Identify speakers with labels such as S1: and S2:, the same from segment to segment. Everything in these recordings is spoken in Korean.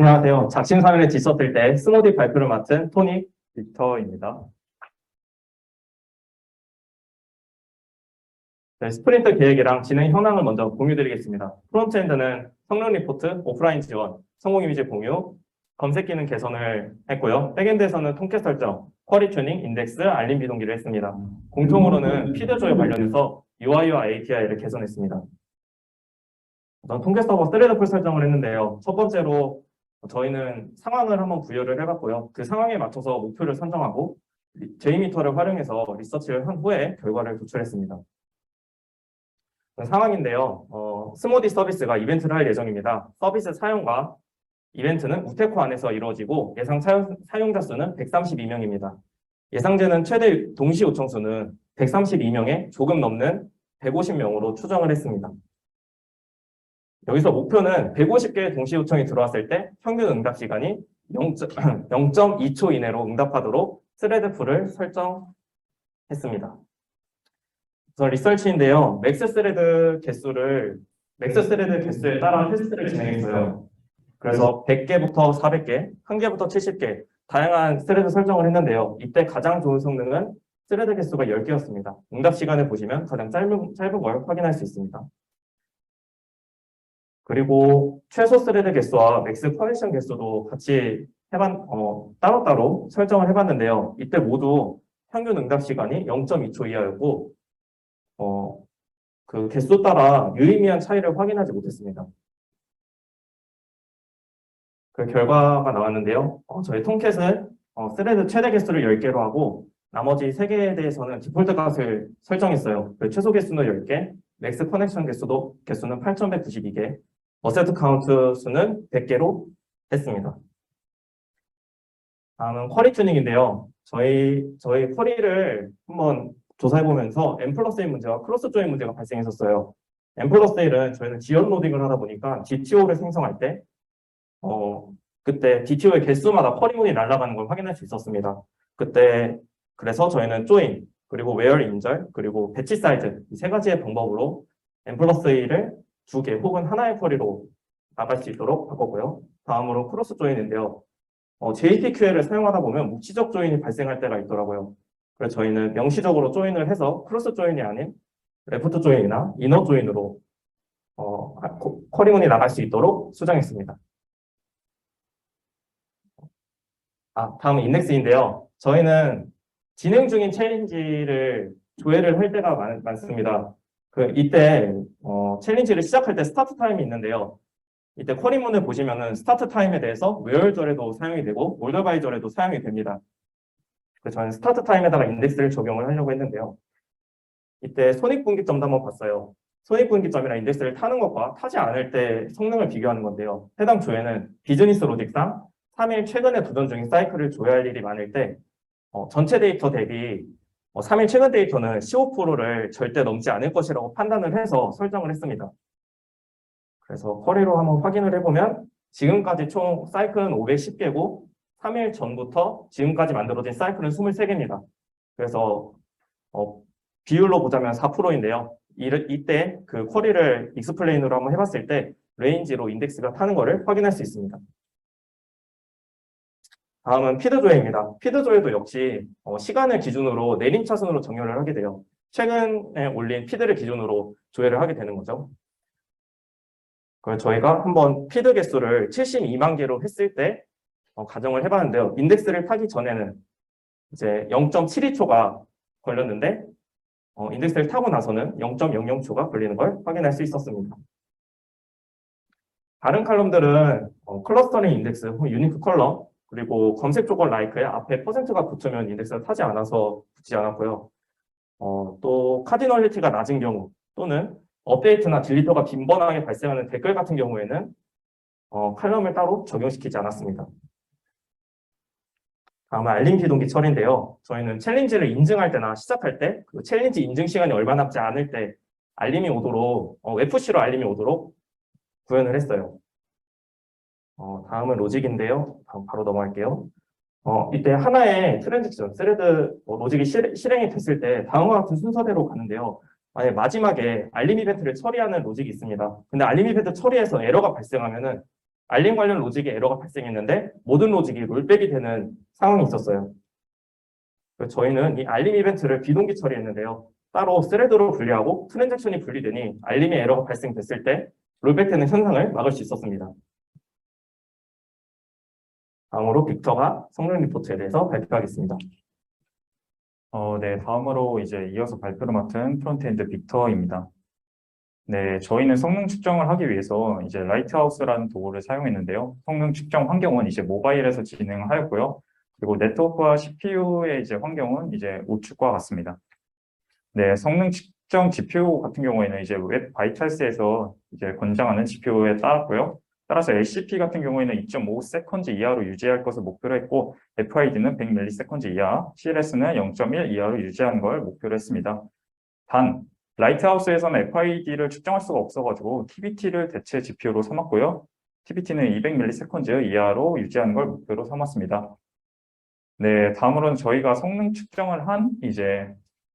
S1: 안녕하세요. 작심삼일에 지쳤을 때 스무디 발표를 맡은 토니 빅터입니다. 네, 스프린트 계획이랑 진행 현황을 먼저 공유드리겠습니다. 프론트엔드는 성능 리포트, 오프라인 지원, 성공 이미지 공유, 검색 기능 개선을 했고요. 백엔드에서는 통계 설정, 쿼리 튜닝, 인덱스, 알림 비동기를 했습니다. 공통으로는 피드 조회 관련해서 UI와 API를 개선했습니다. 우선 통계 서버 스레드풀 설정을 했는데요. 첫 번째로 저희는 상황을 한번 부여를 해봤고요. 그 상황에 맞춰서 목표를 선정하고 JMeter를 활용해서 리서치를 한 후에 결과를 도출했습니다. 상황인데요. 스무디 서비스가 이벤트를 할 예정입니다. 서비스 사용과 이벤트는 우테코 안에서 이루어지고 예상 사용자 수는 132명입니다. 예상되는 최대 동시 요청 수는 132명에 조금 넘는 150명으로 추정을 했습니다. 여기서 목표는 150개의 동시 요청이 들어왔을 때 평균 응답 시간이 0.2초 이내로 응답하도록 스레드풀을 설정했습니다. 그래서 리서치인데요. 맥스 스레드 개수에 따라 테스트를 진행했어요. 그래서 100개부터 400개, 1000개부터 70개 다양한 스레드 설정을 했는데요. 이때 가장 좋은 성능은 스레드 개수가 10개였습니다. 응답 시간을 보시면 가장 짧은 걸 확인할 수 있습니다. 그리고 최소 스레드 개수와 맥스 커넥션 개수도 같이 따로따로 설정을 해봤는데요. 이때 모두 평균 응답 시간이 0.2초 이하였고, 그 개수 따라 유의미한 차이를 확인하지 못했습니다. 그 결과가 나왔는데요. 저희 통캣은 스레드 최대 개수를 10개로 하고, 나머지 3개에 대해서는 디폴트 값을 설정했어요. 그 최소 개수는 10개, 맥스 커넥션 개수는 8192개, 어세트 카운트 수는 100개로 했습니다. 다음은 쿼리 튜닝인데요. 저희 쿼리를 한번 조사해보면서 M+1 문제와 크로스 조인 문제가 발생했었어요. M+1은 저희는 지연 로딩을 하다 보니까 DTO를 생성할 때 그때 DTO의 개수마다 쿼리문이 날아가는 걸 확인할 수 있었습니다. 그래서 저희는 조인, 그리고 웨어 인절, 그리고 배치 사이즈 이 3가지의 방법으로 M+1을 2개 혹은 하나의 쿼리로 나갈 수 있도록 바꿨고요. 다음으로 크로스 조인인데요. JPQL을 사용하다 보면 묵시적 조인이 발생할 때가 있더라고요. 그래서 저희는 명시적으로 조인을 해서 크로스 조인이 아닌 레프트 조인이나 이너 조인으로 쿼리문이 나갈 수 있도록 수정했습니다. 다음은 인덱스인데요. 저희는 진행 중인 챌린지를 조회를 할 때가 많습니다. 이때 챌린지를 시작할 때 스타트 타임이 있는데요. 이때 쿼리문을 보시면은 스타트 타임에 대해서 웨어절에도 사용이 되고 몰더바이절에도 사용이 됩니다. 그래서 저는 스타트 타임에다가 인덱스를 적용을 하려고 했는데요. 이때 손익분기점도 한번 봤어요. 손익분기점이랑 인덱스를 타는 것과 타지 않을 때 성능을 비교하는 건데요. 해당 조회는 비즈니스 로직상 3일 최근에 도전 중인 사이클을 조회할 일이 많을 때 전체 데이터 대비 3일 최근 데이터는 15%를 절대 넘지 않을 것이라고 판단을 해서 설정을 했습니다. 그래서 쿼리로 한번 확인을 해보면 지금까지 총 사이클은 510개고 3일 전부터 지금까지 만들어진 사이클은 23개입니다. 그래서 비율로 보자면 4%인데요. 이때 그 쿼리를 익스플레인으로 한번 해봤을 때 레인지로 인덱스가 타는 것을 확인할 수 있습니다. 다음은 피드 조회입니다. 피드 조회도 역시 시간을 기준으로 내림차순으로 정렬을 하게 돼요. 최근에 올린 피드를 기준으로 조회를 하게 되는 거죠. 그래서 저희가 한번 피드 개수를 72만 개로 했을 때 가정을 해봤는데요. 인덱스를 타기 전에는 이제 0.72초가 걸렸는데 인덱스를 타고 나서는 0.00초가 걸리는 걸 확인할 수 있었습니다. 다른 칼럼들은 클러스터링 인덱스, 유니크 컬럼, 그리고 검색 조건 라이크에 앞에 퍼센트가 붙으면 인덱스가 타지 않아서 붙지 않았고요. 또 카디널리티가 낮은 경우 또는 업데이트나 딜리터가 빈번하게 발생하는 댓글 같은 경우에는 칼럼을 따로 적용시키지 않았습니다. 다음은 알림 비동기 처리인데요. 저희는 챌린지를 인증할 때나 시작할 때 그 챌린지 인증 시간이 얼마 남지 않을 때 알림이 오도록 FC로 알림이 오도록 구현을 했어요. 다음은 로직인데요. 다음 바로 넘어갈게요. 이때 하나의 트랜지션, 스레드 로직이 실행이 됐을 때 다음과 같은 순서대로 가는데요. 만약에 마지막에 알림 이벤트를 처리하는 로직이 있습니다. 근데 알림 이벤트 처리해서 에러가 발생하면은 알림 관련 로직에 에러가 발생했는데 모든 로직이 롤백이 되는 상황이 있었어요. 그래서 저희는 이 알림 이벤트를 비동기 처리했는데요. 따로 스레드로 분리하고 트랜잭션이 분리되니 알림의 에러가 발생됐을 때 롤백되는 현상을 막을 수 있었습니다. 다음으로 빅터가 성능 리포트에 대해서 발표하겠습니다.
S2: 네, 다음으로 이제 이어서 발표를 맡은 프론트엔드 빅터입니다. 네, 저희는 성능 측정을 하기 위해서 이제 라이트하우스라는 도구를 사용했는데요. 성능 측정 환경은 이제 모바일에서 진행하였고요. 그리고 네트워크와 CPU의 이제 환경은 이제 우측과 같습니다. 네, 성능 측정 GPU 같은 경우에는 이제 웹 바이탈스에서 이제 권장하는 GPU에 따랐고요. 따라서 LCP 같은 경우에는 2.5세컨즈 이하로 유지할 것을 목표로 했고, FID는 100ms 이하, CLS는 0.1 이하로 유지하는 걸 목표로 했습니다. 단, 라이트하우스에서는 FID를 측정할 수가 없어가지고 TBT를 대체 GPU로 삼았고요. TBT는 200ms 이하로 유지하는 걸 목표로 삼았습니다. 네, 다음으로는 저희가 성능 측정을 한 이제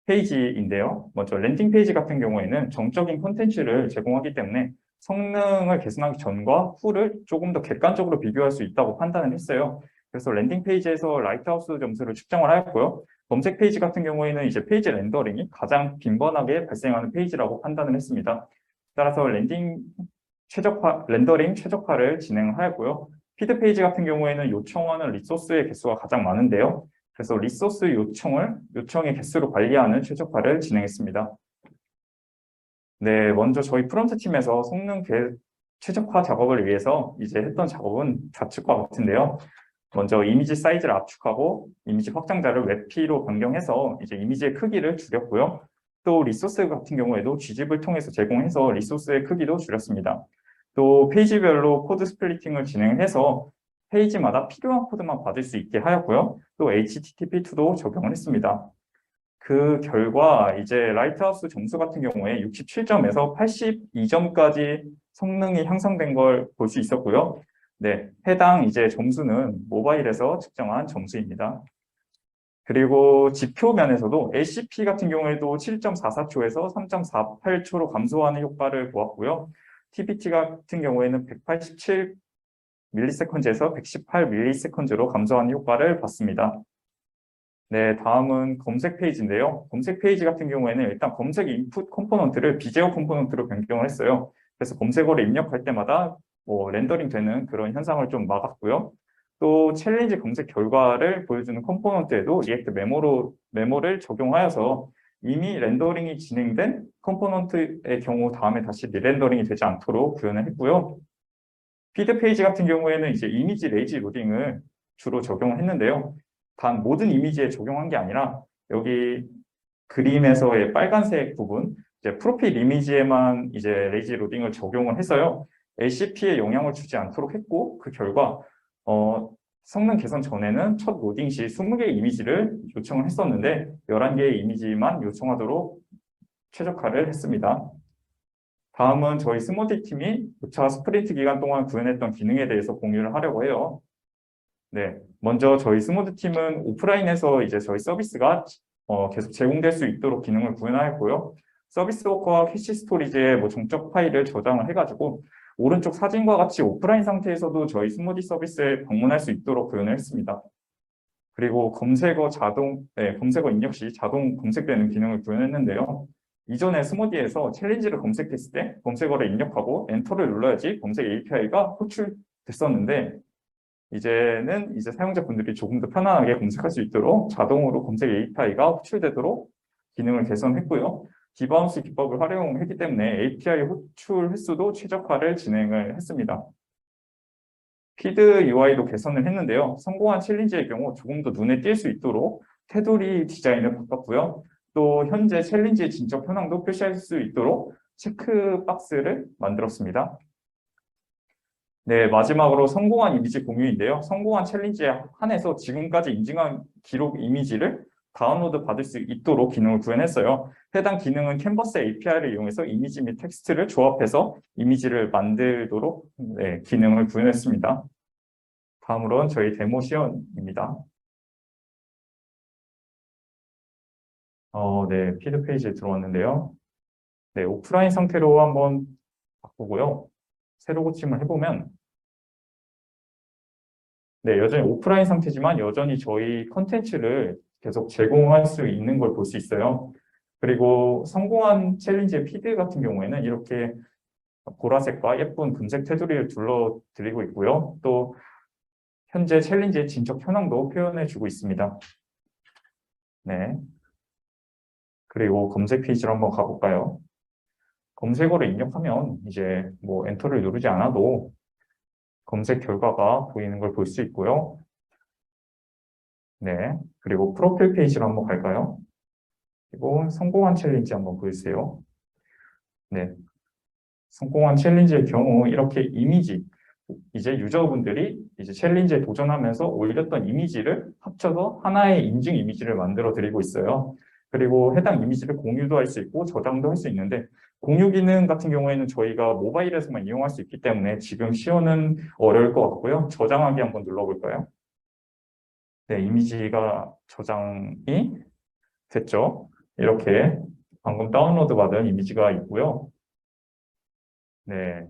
S2: 페이지인데요. 먼저 랜딩 페이지 같은 경우에는 정적인 콘텐츠를 제공하기 때문에 성능을 개선하기 전과 후를 조금 더 객관적으로 비교할 수 있다고 판단을 했어요. 그래서 랜딩 페이지에서 라이트하우스 점수를 측정을 하였고요. 검색 페이지 같은 경우에는 이제 페이지 렌더링이 가장 빈번하게 발생하는 페이지라고 판단을 했습니다. 따라서 렌더링 최적화를 진행하였고요. 피드 페이지 같은 경우에는 요청하는 리소스의 개수가 가장 많은데요. 그래서 리소스 요청의 개수를 관리하는 최적화를 진행했습니다. 네, 먼저 저희 프론트 팀에서 최적화 작업을 위해서 이제 했던 작업은 좌측과 같은데요. 먼저 이미지 사이즈를 압축하고 이미지 확장자를 웹P로 변경해서 이제 이미지의 크기를 줄였고요. 또 리소스 같은 경우에도 gzip을 통해서 제공해서 리소스의 크기도 줄였습니다. 또 페이지별로 코드 스플리팅을 진행해서 페이지마다 필요한 코드만 받을 수 있게 하였고요. 또 HTTP2도 적용을 했습니다. 그 결과 이제 라이트하우스 점수 같은 경우에 67점에서 82점까지 성능이 향상된 걸 볼 수 있었고요. 네, 해당 이제 점수는 모바일에서 측정한 점수입니다. 그리고 지표 면에서도 LCP 같은 경우에도 7.44초에서 3.48초로 감소하는 효과를 보았고요. TBT 같은 경우에는 187ms에서 118ms로 감소하는 효과를 봤습니다. 네, 다음은 검색 페이지인데요. 검색 페이지 같은 경우에는 일단 검색 인풋 컴포넌트를 비제어 컴포넌트로 변경을 했어요. 그래서 검색어를 입력할 때마다 렌더링 되는 그런 현상을 좀 막았고요. 또 챌린지 검색 결과를 보여주는 컴포넌트에도 리액트 메모를 적용하여서 이미 렌더링이 진행된 컴포넌트의 경우 다음에 다시 리렌더링이 되지 않도록 구현을 했고요. 피드 페이지 같은 경우에는 이제 이미지 레이지 로딩을 주로 적용을 했는데요. 단 모든 이미지에 적용한 게 아니라 여기 그림에서의 빨간색 부분, 이제 프로필 이미지에만 이제 레이지 로딩을 적용을 해서요. LCP에 영향을 주지 않도록 했고, 그 결과 성능 개선 전에는 첫 로딩 시 20개의 이미지를 요청을 했었는데 11개의 이미지만 요청하도록 최적화를 했습니다. 다음은 저희 스모디 팀이 5차 스프린트 기간 동안 구현했던 기능에 대해서 공유를 하려고 해요. 네, 먼저 저희 스모드 팀은 오프라인에서 이제 저희 서비스가 계속 제공될 수 있도록 기능을 구현하였고요. 서비스 워커와 캐시 스토리지에 정적 파일을 저장을 해가지고 오른쪽 사진과 같이 오프라인 상태에서도 저희 스모디 서비스에 방문할 수 있도록 구현을 했습니다. 그리고 검색어 입력 시 자동 검색되는 기능을 구현했는데요. 이전에 스모디에서 챌린지를 검색했을 때 검색어를 입력하고 엔터를 눌러야지 검색 API가 호출됐었는데 이제는 사용자분들이 조금 더 편안하게 검색할 수 있도록 자동으로 검색 API가 호출되도록 기능을 개선했고요. 디바운스 기법을 활용했기 때문에 API 호출 횟수도 최적화를 진행을 했습니다. 피드 UI도 개선을 했는데요. 성공한 챌린지의 경우 조금 더 눈에 띌 수 있도록 테두리 디자인을 바꿨고요. 또 현재 챌린지의 진척 현황도 표시할 수 있도록 체크박스를 만들었습니다. 네, 마지막으로 성공한 이미지 공유인데요. 성공한 챌린지에 한해서 지금까지 인증한 기록 이미지를 다운로드 받을 수 있도록 기능을 구현했어요. 해당 기능은 캔버스 API를 이용해서 이미지 및 텍스트를 조합해서 이미지를 만들도록 기능을 구현했습니다. 다음으로는 저희 데모 시연입니다. 네, 피드 페이지에 들어왔는데요. 네, 오프라인 상태로 한번 바꾸고요. 새로 고침을 해보면 네, 여전히 오프라인 상태지만 여전히 저희 컨텐츠를 계속 제공할 수 있는 걸 볼 수 있어요. 그리고 성공한 챌린지의 피드 같은 경우에는 이렇게 보라색과 예쁜 금색 테두리를 둘러드리고 있고요. 또 현재 챌린지의 진척 현황도 표현해주고 있습니다. 네. 그리고 검색 페이지로 한번 가볼까요? 검색어를 입력하면 이제 뭐 엔터를 누르지 않아도 검색 결과가 보이는 걸 볼 수 있고요. 네. 그리고 프로필 페이지로 한번 갈까요? 그리고 성공한 챌린지 한번 보여주세요. 네. 성공한 챌린지의 경우 이렇게 이미지, 이제 유저분들이 이제 챌린지에 도전하면서 올렸던 이미지를 합쳐서 하나의 인증 이미지를 만들어 드리고 있어요. 그리고 해당 이미지를 공유도 할 수 있고 저장도 할 수 있는데 공유 기능 같은 경우에는 저희가 모바일에서만 이용할 수 있기 때문에 지금 시연은 어려울 것 같고요. 저장하기 한번 눌러볼까요? 네, 이미지가 저장이 됐죠. 이렇게 방금 다운로드 받은 이미지가 있고요. 네.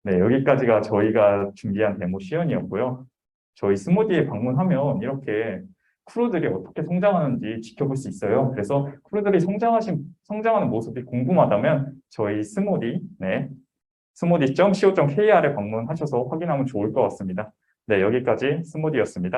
S2: 네, 여기까지가 저희가 준비한 데모 시연이었고요. 저희 스무디에 방문하면 이렇게 크루들이 어떻게 성장하는지 지켜볼 수 있어요. 그래서 크루들이 성장하는 모습이 궁금하다면 저희 스무디, 네, 스무디.co.kr에 방문하셔서 확인하면 좋을 것 같습니다. 네, 여기까지 스무디였습니다.